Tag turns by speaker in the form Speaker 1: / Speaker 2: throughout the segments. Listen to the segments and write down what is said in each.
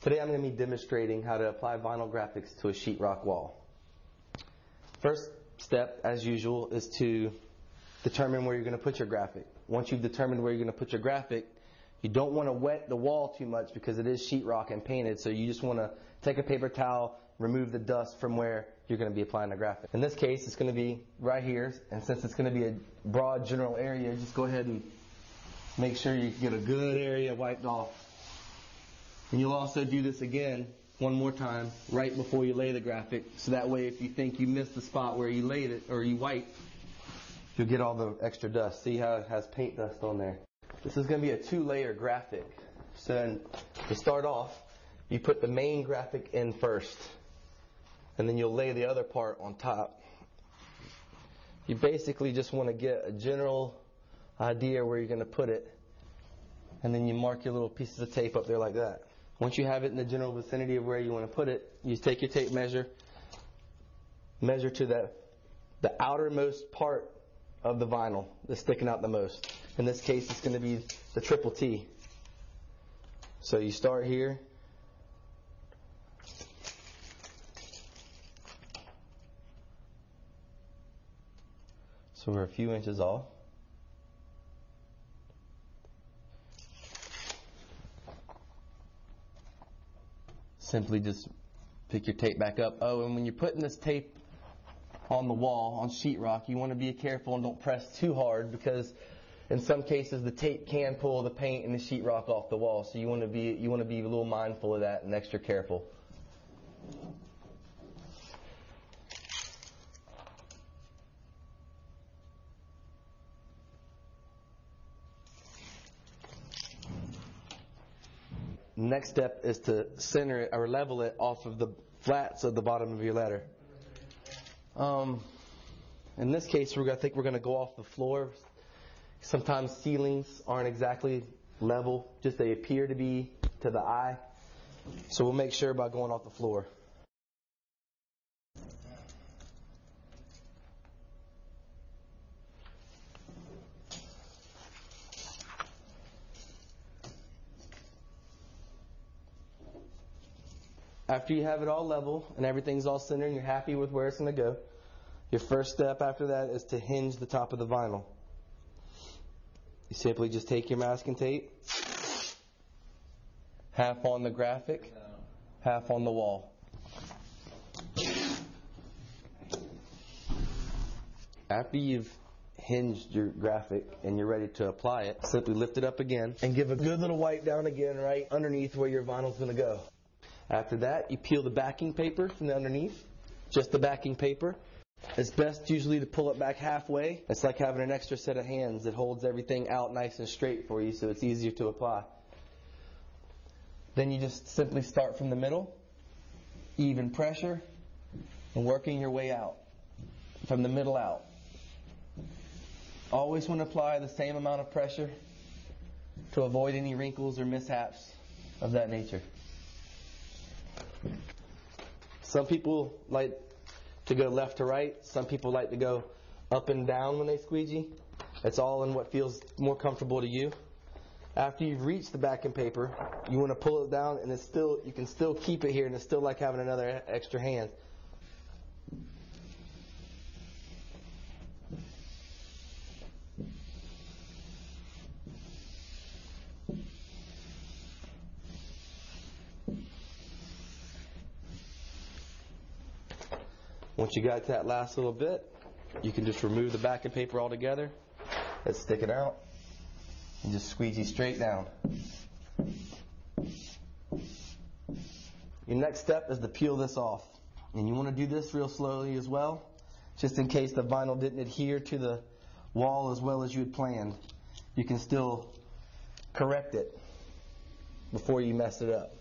Speaker 1: Today I'm going to be demonstrating how to apply vinyl graphics to a sheetrock wall. First step, as usual, is to determine where you're going to put your graphic. Once you've determined where you're going to put your graphic, you don't want to wet the wall too much because it is sheetrock and painted, so you just want to take a paper towel, remove the dust from where you're going to be applying the graphic. In this case, it's going to be right here, and since it's going to be a broad general area, just go ahead and make sure you get a good area wiped off. And you'll also do this again one more time right before you lay the graphic, so that way if you think you missed the spot where you laid it or you wiped, you'll get all the extra dust. See how it has paint dust on there? This is going to be a 2-layer graphic. So then, to start off, you put the main graphic in first, and then you'll lay the other part on top. You basically just want to get a general idea where you're going to put it, and then you mark your little pieces of tape up there like that. Once you have it in the general vicinity of where you want to put it, you take your tape measure to the outermost part of the vinyl that's sticking out the most. In this case, it's going to be the triple T. So you start here. So we're a few inches off. Simply just pick your tape back up. Oh, and when you're putting this tape on the wall, on sheetrock, you want to be careful and don't press too hard, because in some cases the tape can pull the paint and the sheetrock off the wall. So you want to be a little mindful of that and extra careful. Next step is to center it or level it off of the flats of the bottom of your letter. In this case, I think we're going to go off the floor. Sometimes ceilings aren't exactly level, just they appear to be to the eye. So we'll make sure by going off the floor. After you have it all level and everything's all centered and you're happy with where it's going to go, your first step after that is to hinge the top of the vinyl. You simply just take your masking tape, half on the graphic, half on the wall. After you've hinged your graphic and you're ready to apply it, simply lift it up again and give a good little wipe down again right underneath where your vinyl's going to go. After that, you peel the backing paper from the underneath, just the backing paper. It's best usually to pull it back halfway. It's like having an extra set of hands that holds everything out nice and straight for you, so it's easier to apply. Then you just simply start from the middle, even pressure, and working your way out, from the middle out. Always want to apply the same amount of pressure to avoid any wrinkles or mishaps of that nature. Some people like to go left to right. Some people like to go up and down when they squeegee. It's all in what feels more comfortable to you. After you've reached the backing paper, you want to pull it down, and you can still keep it here, and it's still like having another extra hand. Once you got to that last little bit, you can just remove the backing paper altogether. Let's stick it out and just squeegee straight down. Your next step is to peel this off. And you want to do this real slowly as well, just in case the vinyl didn't adhere to the wall as well as you had planned. You can still correct it before you mess it up.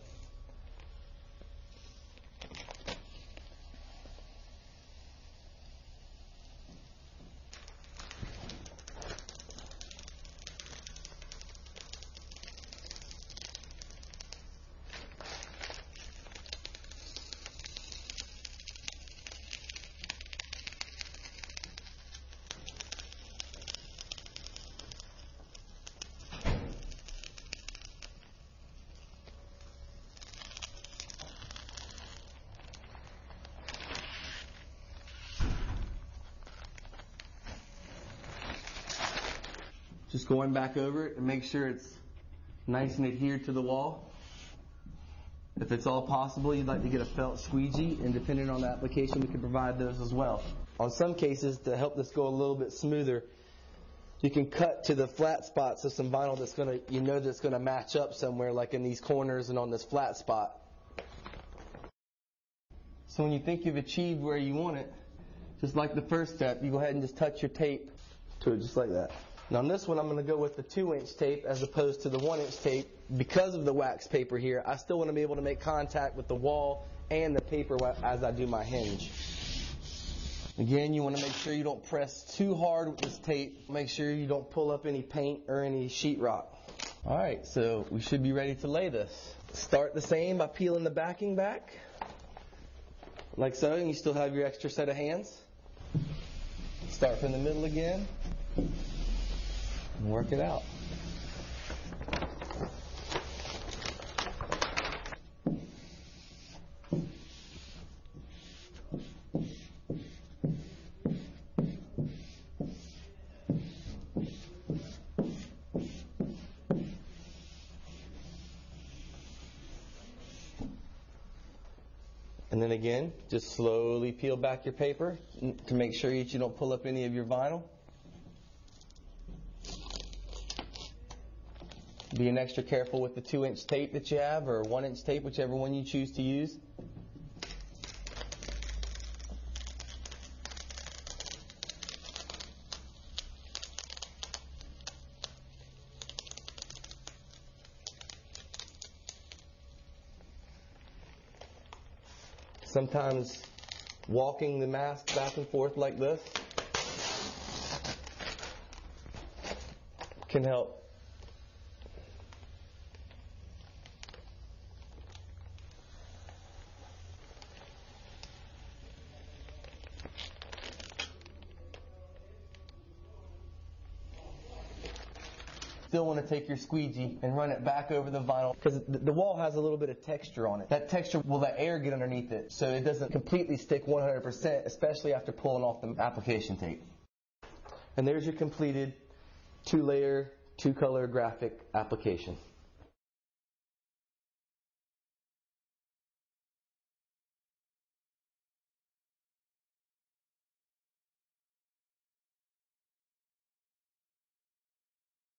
Speaker 1: Just going back over it and make sure it's nice and adhered to the wall. If it's all possible, you'd like to get a felt squeegee, and depending on the application, we can provide those as well. On some cases, to help this go a little bit smoother, you can cut to the flat spots of some vinyl that's going to, that's going to match up somewhere, like in these corners and on this flat spot. So when you think you've achieved where you want it, just like the first step, you go ahead and just touch your tape to it just like that. Now on this one, I'm going to go with the 2-inch tape as opposed to the 1-inch tape. Because of the wax paper here, I still want to be able to make contact with the wall and the paper as I do my hinge. Again, you want to make sure you don't press too hard with this tape. Make sure you don't pull up any paint or any sheetrock. Alright, so we should be ready to lay this. Start the same by peeling the backing back, like so, and you still have your extra set of hands. Start from the middle again, and work it out. And then again, just slowly peel back your paper to make sure that you don't pull up any of your vinyl. Being extra careful with the 2-inch tape that you have, or 1-inch tape, whichever one you choose to use. Sometimes walking the mask back and forth like this can help. Still want to take your squeegee and run it back over the vinyl, because the wall has a little bit of texture on it. That texture will let air get underneath it, so it doesn't completely stick 100%, especially after pulling off the application tape. And there's your completed 2-layer, 2-color graphic application.